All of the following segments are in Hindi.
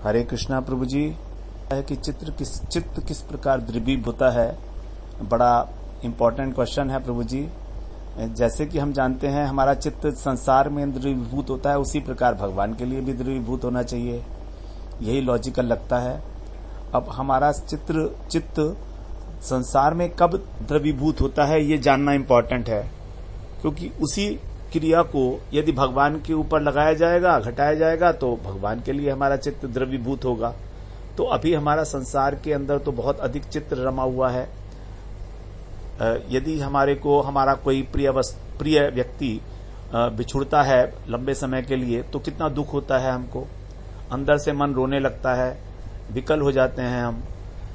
हरे कृष्णा प्रभु जी। है कि चित्त किस प्रकार द्रवीभूत होता है, बड़ा इम्पोर्टेंट क्वेश्चन है प्रभु जी। जैसे कि हम जानते हैं हमारा चित्त संसार में द्रवीभूत होता है, उसी प्रकार भगवान के लिए भी द्रवीभूत होना चाहिए, यही लॉजिकल लगता है। अब हमारा चित्त संसार में कब द्रवीभूत होता है ये जानना इम्पोर्टेंट है, क्योंकि उसी क्रिया को यदि भगवान के ऊपर लगाया जाएगा, घटाया जाएगा, तो भगवान के लिए हमारा चित्त द्रवीभूत होगा। तो अभी हमारा संसार के अंदर तो बहुत अधिक चित्त रमा हुआ है। यदि हमारे को हमारा कोई प्रिय व्यक्ति बिछुड़ता है लंबे समय के लिए, तो कितना दुख होता है हमको, अंदर से मन रोने लगता है, विकल हो जाते हैं हम।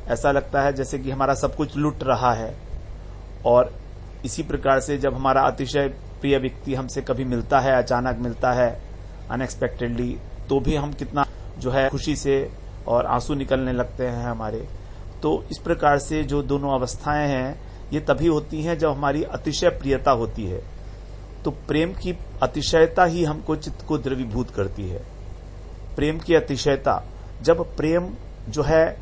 ऐसा लगता है जैसे कि हमारा सब कुछ लुट रहा है। और इसी प्रकार से जब हमारा अतिशय प्रिय व्यक्ति हमसे कभी मिलता है, अचानक मिलता है अनएक्सपेक्टेडली, तो भी हम कितना जो है खुशी से और आंसू निकलने लगते हैं हमारे। तो इस प्रकार से जो दोनों अवस्थाएं हैं ये तभी होती हैं जब हमारी अतिशय प्रियता होती है। तो प्रेम की अतिशयता ही हमको चित्त को द्रवीभूत करती है। प्रेम की अतिशयता, जब प्रेम जो है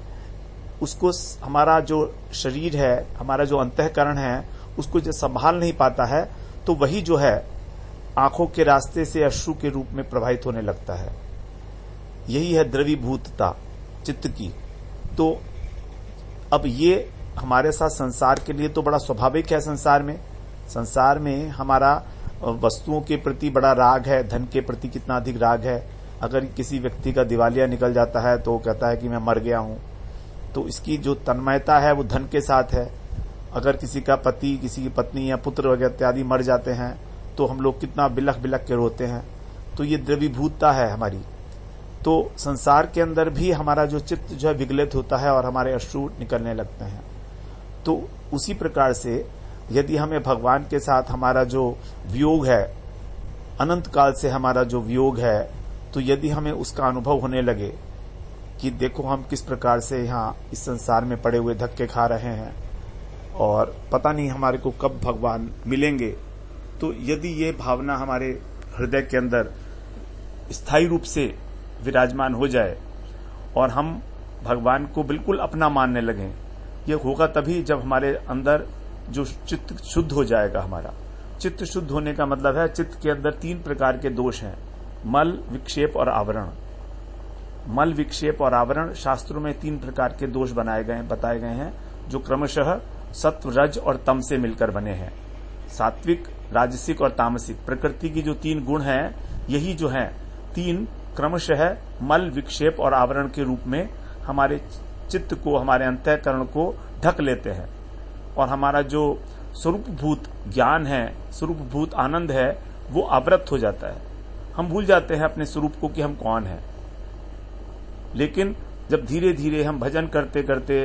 उसको हमारा जो शरीर है, हमारा जो अंतःकरण है, उसको जो संभाल नहीं पाता है, तो वही जो है आंखों के रास्ते से अश्रु के रूप में प्रवाहित होने लगता है। यही है द्रवीभूतता चित्त की। तो अब ये हमारे साथ संसार के लिए तो बड़ा स्वाभाविक है। संसार में हमारा वस्तुओं के प्रति बड़ा राग है, धन के प्रति कितना अधिक राग है। अगर किसी व्यक्ति का दिवालिया निकल जाता है तो वो कहता है कि मैं मर गया हूं, तो इसकी जो तन्मयता है वो धन के साथ है। अगर किसी का पति, किसी की पत्नी या पुत्र वगैरह इत्यादि मर जाते हैं तो हम लोग कितना बिलख बिलख के रोते हैं। तो ये द्रवीभूतता है हमारी। तो संसार के अंदर भी हमारा जो चित्त जो है विगलित होता है और हमारे अश्रु निकलने लगते हैं। तो उसी प्रकार से यदि हमें भगवान के साथ हमारा जो वियोग है, अनंत काल से हमारा जो वियोग है, तो यदि हमें उसका अनुभव होने लगे कि देखो हम किस प्रकार से यहाँ इस संसार में पड़े हुए धक्के खा रहे हैं और पता नहीं हमारे को कब भगवान मिलेंगे, तो यदि ये भावना हमारे हृदय के अंदर स्थायी रूप से विराजमान हो जाए और हम भगवान को बिल्कुल अपना मानने लगें, ये होगा तभी जब हमारे अंदर जो चित्त शुद्ध हो जाएगा। हमारा चित्त शुद्ध होने का मतलब है चित्त के अंदर 3 प्रकार के दोष हैं, मल, विक्षेप और आवरण। मल, विक्षेप और आवरण शास्त्रों में 3 प्रकार के दोष बताए गए हैं, जो क्रमशः सत्व, रज और तम से मिलकर बने हैं। सात्विक, राजसिक और तामसिक प्रकृति की जो 3 गुण हैं, यही जो हैं 3 क्रमशः मल, विक्षेप और आवरण के रूप में हमारे चित्त को, हमारे अंतःकरण को ढक लेते हैं और हमारा जो स्वरूपभूत ज्ञान है, स्वरूपभूत आनंद है, वो आवृत हो जाता है। हम भूल जाते हैं अपने स्वरूप को कि हम कौन हैं। लेकिन जब धीरे धीरे हम भजन करते करते,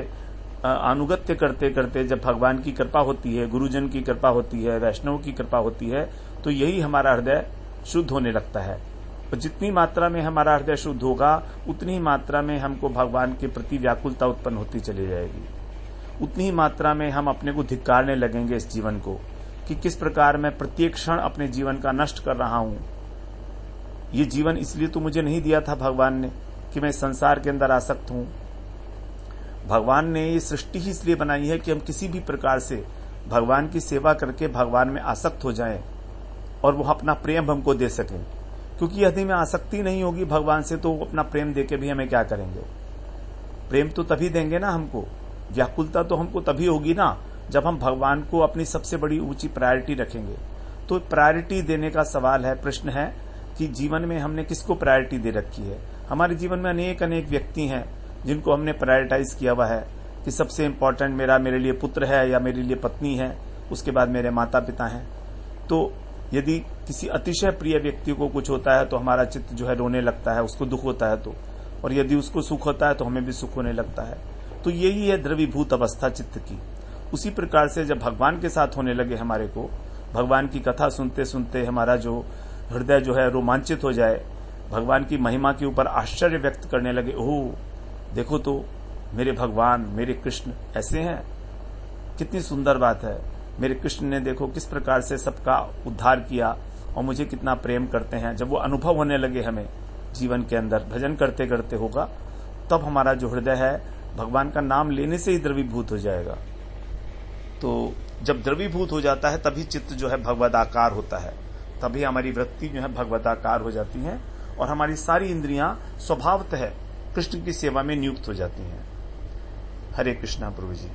अनुगत्य करते करते, जब भगवान की कृपा होती है, गुरुजन की कृपा होती है, वैष्णव की कृपा होती है, तो यही हमारा हृदय शुद्ध होने लगता है। और जितनी मात्रा में हमारा हृदय शुद्ध होगा, उतनी ही मात्रा में हमको भगवान के प्रति व्याकुलता उत्पन्न होती चली जाएगी। उतनी ही मात्रा में हम अपने को धिक्कारने लगेंगे इस जीवन को, कि किस प्रकार मैं प्रत्येक क्षण अपने जीवन का नष्ट कर रहा हूं। ये जीवन इसलिए तो मुझे नहीं दिया था भगवान ने कि मैं संसार के अंदर आसक्त हूं। भगवान ने ये सृष्टि ही इसलिए बनाई है कि हम किसी भी प्रकार से भगवान की सेवा करके भगवान में आसक्त हो जाएं और वो अपना प्रेम हमको दे सकें। क्योंकि यदि में आसक्ति नहीं होगी भगवान से, तो वो अपना प्रेम देके भी हमें क्या करेंगे। प्रेम तो तभी देंगे ना हमको, व्याकुलता तो हमको तभी होगी ना जब हम भगवान को अपनी सबसे बड़ी ऊंची प्रायोरिटी रखेंगे। तो प्रायोरिटी देने का सवाल है, प्रश्न है कि जीवन में हमने किसको प्रायोरिटी दे रखी है। हमारे जीवन में अनेक व्यक्ति हैं जिनको हमने प्रायोरिटाइज किया हुआ है कि सबसे इम्पोर्टेंट मेरे लिए पुत्र है या मेरे लिए पत्नी है, उसके बाद मेरे माता पिता हैं। तो यदि किसी अतिशय प्रिय व्यक्ति को कुछ होता है तो हमारा चित्त जो है रोने लगता है, उसको दुख होता है तो, और यदि उसको सुख होता है तो हमें भी सुख होने लगता है। तो यही है द्रवीभूत अवस्था चित्त की। उसी प्रकार से जब भगवान के साथ होने लगे हमारे को, भगवान की कथा सुनते सुनते हमारा जो हृदय जो है रोमांचित हो जाए, भगवान की महिमा के ऊपर आश्चर्य व्यक्त करने लगे, ओह देखो तो मेरे भगवान, मेरे कृष्ण ऐसे हैं, कितनी सुंदर बात है। मेरे कृष्ण ने देखो किस प्रकार से सबका उद्धार किया और मुझे कितना प्रेम करते हैं। जब वो अनुभव होने लगे हमें जीवन के अंदर, भजन करते करते होगा, तब हमारा जो हृदय है भगवान का नाम लेने से ही द्रवीभूत हो जाएगा। तो जब द्रवीभूत हो जाता है तभी चित्त जो है भगवदाकार होता है, तभी हमारी वृत्ति जो है भगवदाकार हो जाती है और हमारी सारी इंद्रियां स्वभावतः कृष्ण की सेवा में नियुक्त हो जाती हैं। हरे कृष्णा प्रभु जी।